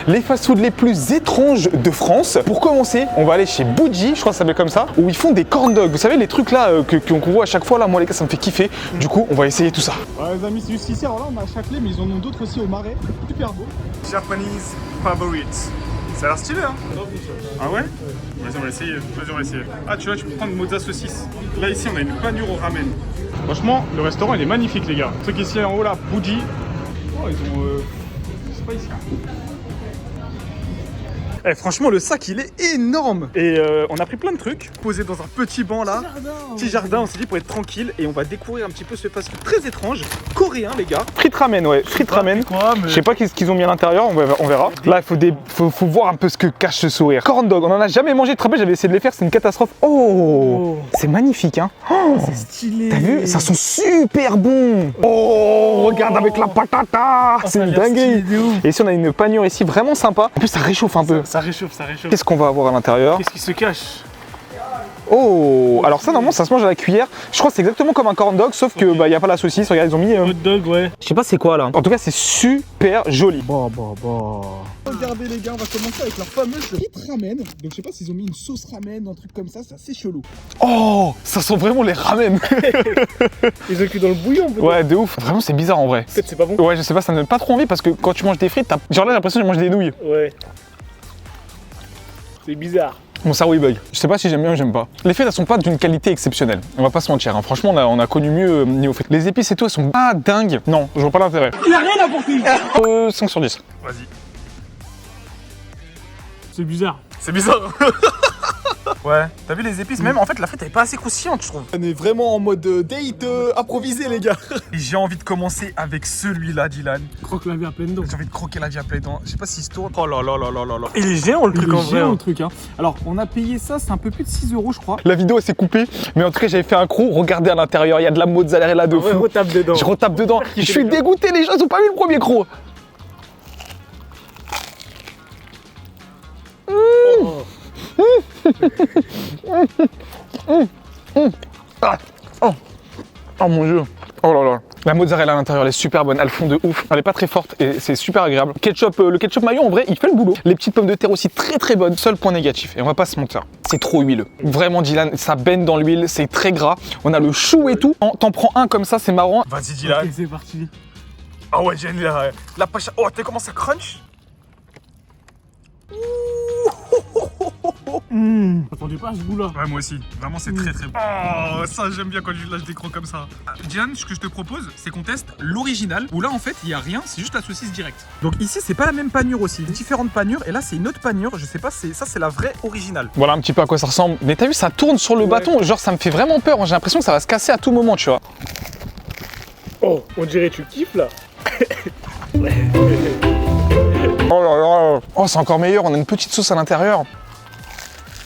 les fast-food les plus étranges de France. Pour commencer, on va aller chez Bougie, je crois que ça s'appelle comme ça, où ils font des corn dogs. Vous savez, les trucs là qu'on voit à chaque fois là, moi les gars, ça me fait kiffer. Du coup, on va essayer tout ça. Ouais, les amis, c'est juste ici. Alors là, on a à Châtelet, mais ils en ont d'autres aussi au Marais. Super beau. Japanese favorites. Ça a l'air stylé, hein? Ah ouais? Vas-y, on va essayer. Vas-y, on va essayer. Ah, tu vois, tu peux prendre mozza saucisse. Là, ici, on a une panure au ramen. Franchement, le restaurant, il est magnifique, les gars. Ce truc ici en haut, là, Bougie. Oh, ils ont. C'est pas ici. Eh, franchement, le sac, il est énorme. Et on a pris plein de trucs, posés dans un petit banc là. Petit jardin, on s'est dit pour être tranquille. Et on va découvrir un petit peu ce fast-food très étrange, coréen, les gars. Frites ramen, ouais, frites ramen. Je sais pas qu'est-ce qu'ils ont mis à l'intérieur, on verra. Là, il faut voir un peu ce que cache ce sourire. Corn dog, on en a jamais mangé. Tu te rappelles, j'avais essayé de les faire, c'est une catastrophe. Oh, c'est magnifique, hein. Oh, c'est stylé. T'as vu? Ça sent super bon. Oh, regarde avec la patata. C'est une dinguerie. Et ici, on a une panure ici vraiment sympa. En plus, ça réchauffe un peu. Ça réchauffe, ça réchauffe. Qu'est-ce qu'on va avoir à l'intérieur? Qu'est-ce qui se cache? Oh, alors ça normalement ça se mange à la cuillère. Je crois que c'est exactement comme un corn dog sauf que bah y a pas la saucisse. Regarde ils ont mis. Hot dog, ouais. Je sais pas c'est quoi là. En tout cas c'est super joli. Regardez les gars, on va commencer avec leur fameuse frites ramen. Donc je sais pas s'ils ont mis une sauce ramen, un truc comme ça, c'est assez chelou. Oh, ça sent vraiment les ramen. Ils ont cuit dans le bouillon peut-être. Ouais de ouf. Vraiment c'est bizarre en vrai. Peut-être c'est pas bon. Ouais je sais pas, ça me donne pas trop envie parce que quand tu manges des frites, genre là j'ai l'impression que je mange des nouilles. Ouais. C'est bizarre. Mon cerveau il bug. Je sais pas si j'aime bien ou j'aime pas. Les frites elles sont pas d'une qualité exceptionnelle. On va pas se mentir. Hein. Franchement on a connu mieux niveau frites. Les épices et tout elles sont pas dingues. Non, je vois pas l'intérêt. Il a rien apporté. 5 sur 10. Vas-y. C'est bizarre. C'est bizarre. Ouais, t'as vu les épices? Même en fait, la frite elle est pas assez croustillante, je trouve. On est vraiment en mode date improvisé les gars. Et j'ai envie de commencer avec celui-là, Dylan. Croque la vie à pleine dents. J'ai envie de croquer la vie à plein dents. Je sais pas s'il se tourne. Oh là là là là là là. Il est géant le truc en vrai. Le truc hein. Alors on a payé ça, c'est un peu plus de 6 € je crois. La vidéo elle s'est coupée, mais en tout cas j'avais fait un croc. Regardez à l'intérieur, il y a de la mozzarella de fou. retape dedans. Je retape dedans. Je suis dégoûté, les gens ils ont pas vu le premier croc. Oh mon dieu. Oh là là. La mozzarella à l'intérieur, elle est super bonne, elle fond de ouf. Elle est pas très forte et c'est super agréable. Ketchup, le ketchup mayo en vrai, il fait le boulot. Les petites pommes de terre aussi très bonnes. Seul point négatif, et on va pas se mentir, c'est trop huileux. Vraiment Dylan, ça baigne dans l'huile, c'est très gras. On a le chou et tout. T'en prends un comme ça, c'est marrant. Vas-y Dylan. Ok, c'est parti. Ah ouais, j'ai la pacha. Oh, t'as comment ça crunch? Attendez pas à ce goût là. Ouais, moi aussi. Vraiment, c'est très bon. Oh, ça, j'aime bien quand je lâche des crocs comme ça. Diane, ce que je te propose, c'est qu'on teste l'original, où là, en fait, il y a rien, c'est juste la saucisse directe. Donc ici, c'est pas la même panure aussi. Différentes panures, et là, c'est une autre panure. Je sais pas, ça, c'est la vraie originale. Voilà un petit peu à quoi ça ressemble. Mais t'as vu, ça tourne sur le bâton. Genre, ça me fait vraiment peur. J'ai l'impression que ça va se casser à tout moment, tu vois. Oh, on dirait tu kiffes là. Oh là là. Oh, c'est encore meilleur. On a une petite sauce à l'intérieur.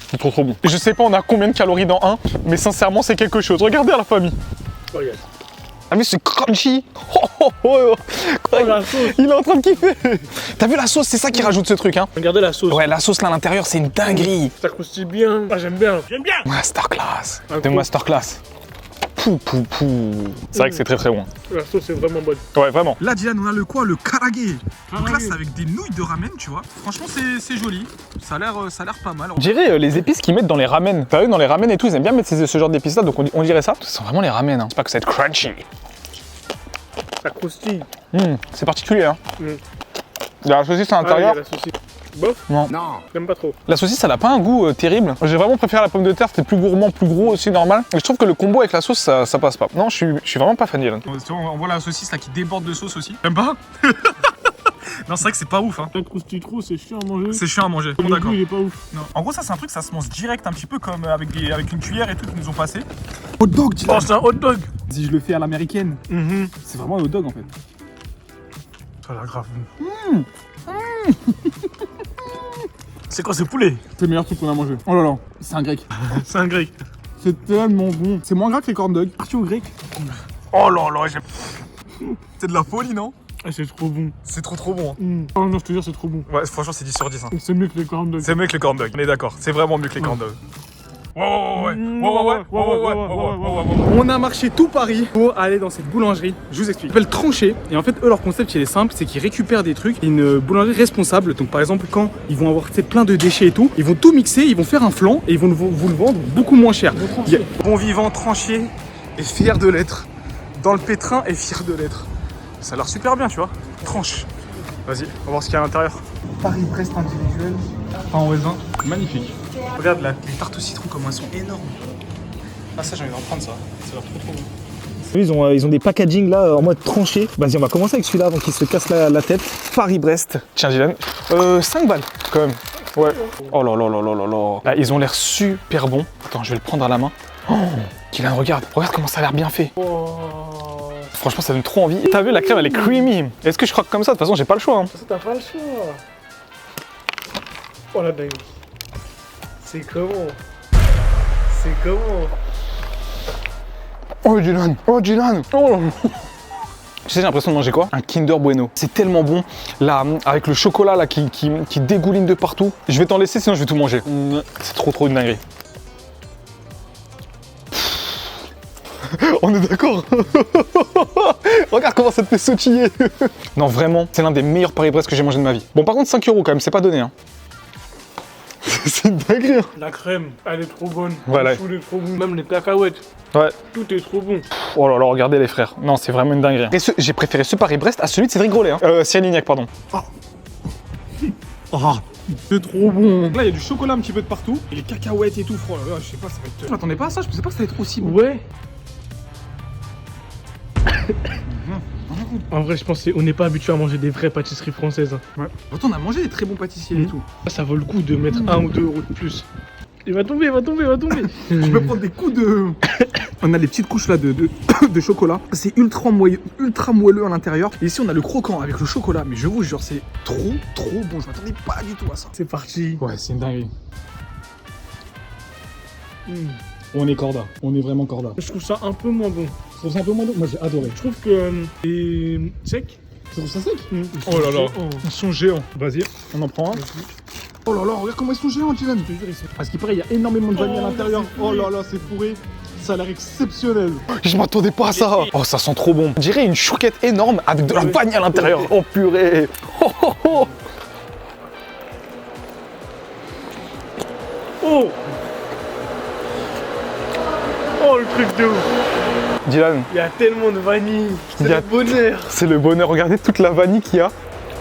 C'est trop bon. Je sais pas on a combien de calories dans un, mais sincèrement c'est quelque chose. Regardez à la famille. Regarde. Ah mais c'est crunchy. La sauce. Il est en train de kiffer. T'as vu la sauce, c'est ça qui rajoute ce truc hein. Regardez la sauce. Ouais la sauce là à l'intérieur c'est une dinguerie. Ça croustille bien. Ah j'aime bien. J'aime bien. Masterclass. Un De coup. masterclass. Pou. C'est vrai que c'est très bon. La sauce est vraiment bonne. Ouais vraiment. Là, Dylan, on a le quoi? Le karage. Donc là, Karage. c'est avec des nouilles de ramen, tu vois. Franchement, c'est joli. Ça a l'air pas mal. On dirait les épices qu'ils mettent dans les ramen. T'as vu dans les ramen et tout, ils aiment bien mettre ce genre d'épices là, donc on dirait ça. Ça sent vraiment les ramen, hein. C'est pas que ça va être crunchy. Ça croustille. C'est particulier hein. Mm. Il y a la saucisse à l'intérieur. Ah, il y a la saucisse. Bof. Non. J'aime pas trop. La saucisse, elle a pas un goût terrible. J'ai vraiment préféré la pomme de terre, c'était plus gourmand, plus gros aussi, normal. Et je trouve que le combo avec la sauce, ça passe pas. Non, je suis vraiment pas fan Dylan. On voit la saucisse là qui déborde de sauce aussi. T'aimes pas? Non, c'est vrai que c'est pas ouf. Hein. Ça croustille trop, c'est chiant à manger. C'est chiant à manger. Le Bon, d'accord. goût, il est pas ouf. Non. En gros, ça, c'est un truc, ça se mange direct, un petit peu comme avec une cuillère et tout qu'ils nous ont passé. Hot dog, Dylan. Oh, c'est un hot dog. Si je le fais à l'américaine, c'est vraiment un hot dog en fait. Ça a l'air grave. C'est quoi ce poulet? C'est le meilleur truc qu'on a mangé. Oh là là, c'est un grec. C'est un grec. C'est tellement bon. C'est moins gras que les corn dogs. Parti au grec. Oh là là, c'est de la folie, non? Ah, c'est trop bon. C'est trop bon. Hein. Oh non, je te jure, c'est trop bon. Ouais, franchement, c'est 10 sur 10. Hein. C'est mieux que les corn dogs. C'est mieux que les corn dogs. On est d'accord. C'est vraiment mieux que les corn dogs. On a marché tout Paris pour aller dans cette boulangerie. Je vous explique. Ils s'appelle Tranché. Et en fait, eux, leur concept, il est simple, c'est qu'ils récupèrent des trucs. Une boulangerie responsable. Donc, par exemple, quand ils vont avoir plein de déchets et tout, ils vont tout mixer, ils vont faire un flan et ils vont vous le vendre beaucoup moins cher. Bon vivant, tranché et fier de l'être. Dans le pétrin et fier de l'être. Ça a l'air super bien, tu vois. Tranche. Vas-y, on va voir ce qu'il y a à l'intérieur. Paris-Brest individuel. Pain en raisin. Magnifique. Regarde là, les tartes au citron, comment elles sont énormes. Ah, ça, j'ai envie d'en prendre ça. Ça a l'air trop bon. Ils ont des packaging là en mode tranché. Vas-y, on va commencer avec celui-là avant qu'il se casse la tête. Paris-Brest. Tiens, Dylan. 5 balles quand même. Ouais. Oh là là là là là là. Là, ils ont l'air super bons. Attends, je vais le prendre à la main. Oh, Dylan, regarde comment ça a l'air bien fait. Franchement, ça donne trop envie. T'as vu, la crème, elle est creamy. Est-ce que je croque comme ça? De toute façon, j'ai pas le choix. Hein. De toute façon, t'as pas le choix. Oh la dingue. C'est comment? C'est comment? Oh Dylan. Oh Dylan. Oh. Tu sais, j'ai l'impression de manger quoi? Un Kinder Bueno. C'est tellement bon. Là, avec le chocolat là qui dégouline de partout. Je vais t'en laisser, sinon je vais tout manger. C'est trop une dinguerie. On est d'accord. Regarde comment ça te fait sautiller. Non, vraiment, c'est l'un des meilleurs Paris-Brest que j'ai mangé de ma vie. Bon, par contre, 5 € quand même, c'est pas donné. Hein. C'est une dinguerie. Hein. La crème, elle est trop bonne. Voilà. Le chou est trop bon. Même les cacahuètes. Ouais. Tout est trop bon. Oh là là, regardez les frères. Non, c'est vraiment une dinguerie. Et j'ai préféré ce Paris-Brest à celui de Cédric Grolet. Hein. Cyril Lignac, pardon. Oh, c'est trop bon. Là, il y a du chocolat un petit peu de partout. Et les cacahuètes et tout. Oh là là, je sais pas, ça va être. Je m'attendais pas à ça, je pensais pas que ça allait être aussi bon. Ouais. En vrai, je pense qu'on n'est pas habitué à manger des vraies pâtisseries françaises. Ouais. Pourtant, on a mangé des très bons pâtissiers et tout. Ça vaut le coup de mettre 1 ou 2 € de plus. Il va tomber, il va tomber, il va tomber. Je vais prendre des coups de... On a les petites couches là de chocolat. C'est ultra moelleux à l'intérieur. Et ici, on a le croquant avec le chocolat. Mais je vous jure, c'est trop bon. Je m'attendais pas du tout à ça. C'est parti. Ouais, c'est une dinguerie. On est corda. On est vraiment corda. Je trouve ça un peu moins bon. Je trouve ça un peu moins bon. Moi, j'ai adoré. Je trouve que c'est sec. Tu trouves ça sec? Oh là là. Ils sont géants. Vas-y, on en prend un. Oh là là, regarde comment ils sont géants, Dylan. Parce qu'il paraît, il y a énormément de vanille à l'intérieur. Oh là là, c'est fourré. Ça a l'air exceptionnel. Je m'attendais pas à ça. Oh, ça sent trop bon. On dirait une chouquette énorme avec de la vanille à l'intérieur. Oh purée. Oh, oh, oh. Oh. Oh, le truc de ouf. Dylan, Il y a tellement de vanille. C'est Il y a- le bonheur. c'est le bonheur. Regardez toute la vanille qu'il y a.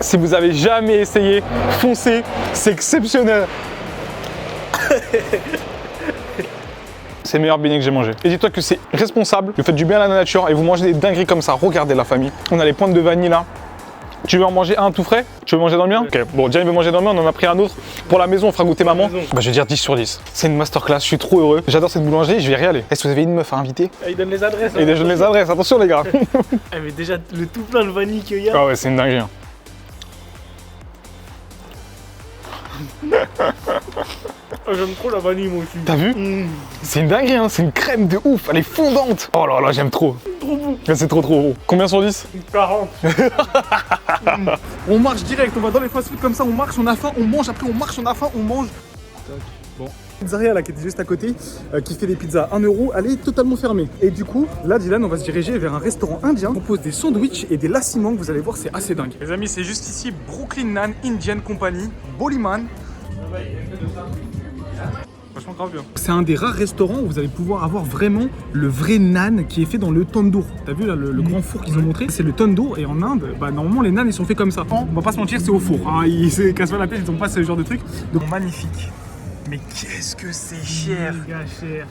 Si vous avez jamais essayé, foncez. C'est exceptionnel. C'est le meilleur beignet que j'ai mangé. Et dis-toi que c'est responsable. Vous faites du bien à la nature et vous mangez des dingueries comme ça. Regardez la famille. On a les pointes de vanille là. Tu veux en manger un tout frais? Tu veux manger dans le mien? Ok, bon, Diane veut manger dans le mien, on en a pris un autre. Pour la maison, on fera goûter maman. Bah, je vais dire 10 sur 10. C'est une masterclass, je suis trop heureux. J'adore cette boulangerie, je vais y aller. Est-ce que vous avez une meuf à inviter? Il donne les adresses. Et je les adresse, attention les gars. Mais déjà, le tout plein de vanille qu'il y a. Ah ouais, c'est une dinguerie. Hein. J'aime trop la vanille, moi aussi. T'as vu? C'est une dinguerie, hein. C'est une crème de ouf, elle est fondante. Oh là là, j'aime trop. Trop bon. C'est trop bon. Combien sur 10? 40. On marche direct, on va dans les fast-food comme ça, on marche, on a faim, on mange, après on marche, on a faim, on mange. Bon. Pizzeria là qui était juste à côté, qui fait des pizzas 1 €, elle est totalement fermée. Et du coup, là Dylan, on va se diriger vers un restaurant indien. On propose des sandwichs et des lassimans, vous allez voir, c'est assez dingue. Les amis, c'est juste ici, Brooklyn Nan Indian Company, Boliman. Franchement grave bien. C'est un des rares restaurants où vous allez pouvoir avoir vraiment le vrai nan qui est fait dans le tandoor. T'as vu là le grand four qu'ils ont montré? C'est le tandoor et en Inde, bah normalement les nans ils sont faits comme ça. On va pas se mentir, c'est au four. Hein, ils se cassent pas la tête, ils ont pas ce genre de truc. Donc magnifique. Mais qu'est-ce que c'est cher!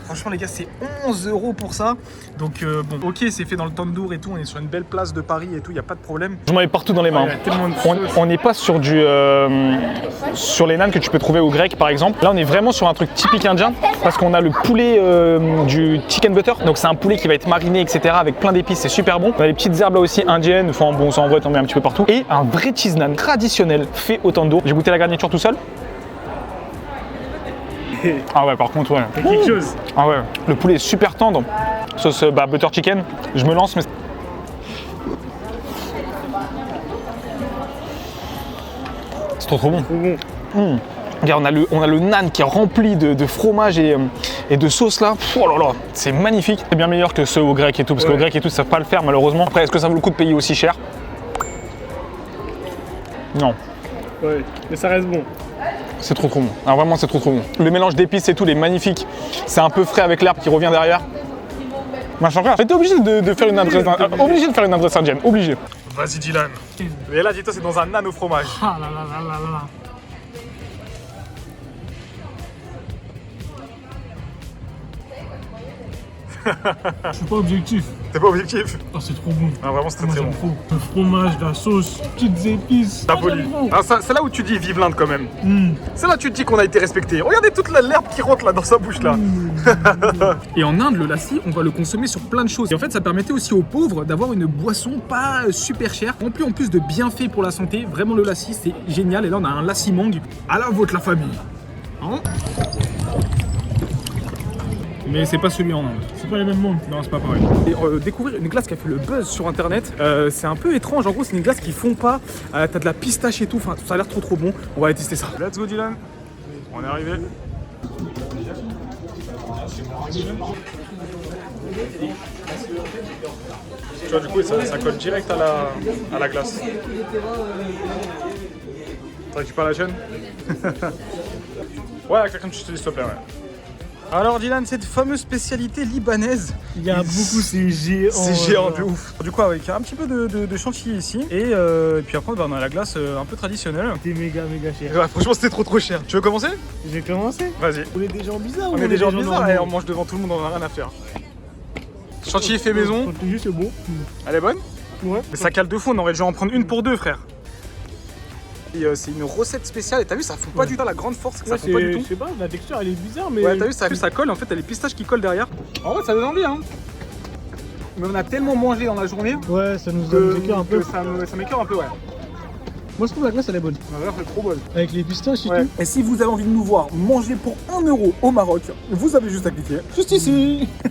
Franchement les gars, c'est 11 € pour ça. Donc bon, ok, c'est fait dans le tandoor et tout, on est sur une belle place de Paris et tout, y a pas de problème. Je m'en mets partout dans les mains. Il y a tellement de On n'est pas sur du sur les nanes que tu peux trouver au grec par exemple. Là on est vraiment sur un truc typique indien parce qu'on a le poulet du chicken butter. Donc c'est un poulet qui va être mariné etc avec plein d'épices, c'est super bon. On a les petites herbes là aussi indiennes, enfin bon ça en vrai t'en mets un petit peu partout. Et un vrai cheese naan traditionnel fait au tandoor. J'ai goûté la garniture tout seul. Ah ouais par contre ouais. C'est quelque chose. Ah ouais, le poulet est super tendre. Sauce butter chicken. Je me lance mais... C'est trop bon. Trop bon. Regarde, on a le nan qui est rempli de fromage et de sauce là. Oh là là, c'est magnifique. C'est bien meilleur que ceux au grec et tout, parce qu'au grec et tout, ils savent pas le faire malheureusement. Après, est-ce que ça vaut le coup de payer aussi cher? Non. Ouais, mais ça reste bon. C'est trop bon. Alors vraiment, c'est trop bon. Le mélange d'épices et tout, il est magnifique. C'est un peu frais avec l'herbe qui revient derrière. Machin frère, j'étais obligé de faire une adresse indienne, obligé. Vas-y Dylan. Et là, dis-toi, c'est dans un nan au fromage. Ah là là là là là. Je suis pas objectif. T'es pas objectif? Ah, c'est trop bon. Ah, vraiment, c'est très Moi, très j'aime bon. trop. Le fromage, la sauce, petites épices. La Ah, folie. j'aime trop. Ah, c'est là où tu dis vive l'Inde quand même. Mm. C'est là où tu te dis qu'on a été respecté. Regardez toute l'herbe qui rentre là dans sa bouche là. Et en Inde, le lassi, on va le consommer sur plein de choses. Et en fait, ça permettait aussi aux pauvres d'avoir une boisson pas super chère, remplie en plus de bienfaits pour la santé. Vraiment, le lassi, c'est génial. Et là, on a un lassi mangue à la vôtre, la famille. Hein? Mais c'est pas celui en Inde. C'est pas les mêmes mondes. Non, c'est pas pareil. Et découvrir une glace qui a fait le buzz sur internet, c'est un peu étrange. En gros, c'est une glace qui fond pas. T'as de la pistache et tout. Enfin, ça a l'air trop bon. On va aller tester ça. Let's go, Dylan. On est arrivé. Tu vois, du coup, ça colle direct à la glace. Tu récupères la chaîne? Ouais, quelqu'un de s'il te plaît, ouais. Alors Dylan, cette fameuse spécialité libanaise. Il y a beaucoup, c'est géant. C'est géant de ouf. Du coup, avec un petit peu de chantilly ici. Et puis après, on a la glace un peu traditionnelle. C'était méga cher. Ouais, franchement, c'était trop cher. Tu veux commencer? J'ai commencé. Vas-y. On est des gens bizarres. On est des gens bizarres et on mange devant tout le monde, on a rien à faire. Chantilly fait maison. Chantilly, c'est bon. Elle est bonne? Ouais. Mais ça cale de fou, on aurait dû en prendre une pour deux, frère. Et c'est une recette spéciale et t'as vu, ça fout pas du tout la grande force que ça fout pas du tout. Je sais pas, la texture elle est bizarre, mais. Ouais, t'as vu, ça colle, en fait, t'as les pistaches qui collent derrière. En vrai, ça donne envie, hein. Mais on a tellement mangé dans la journée Ouais, ça nous écœure un peu. que ça m'écœure un peu, ouais. Moi je trouve la glace elle est bonne. La glace, elle est trop bonne. Avec les pistaches et Ouais. tout. Et si vous avez envie de nous voir manger pour 1 € au Maroc, vous avez juste à cliquer juste ici.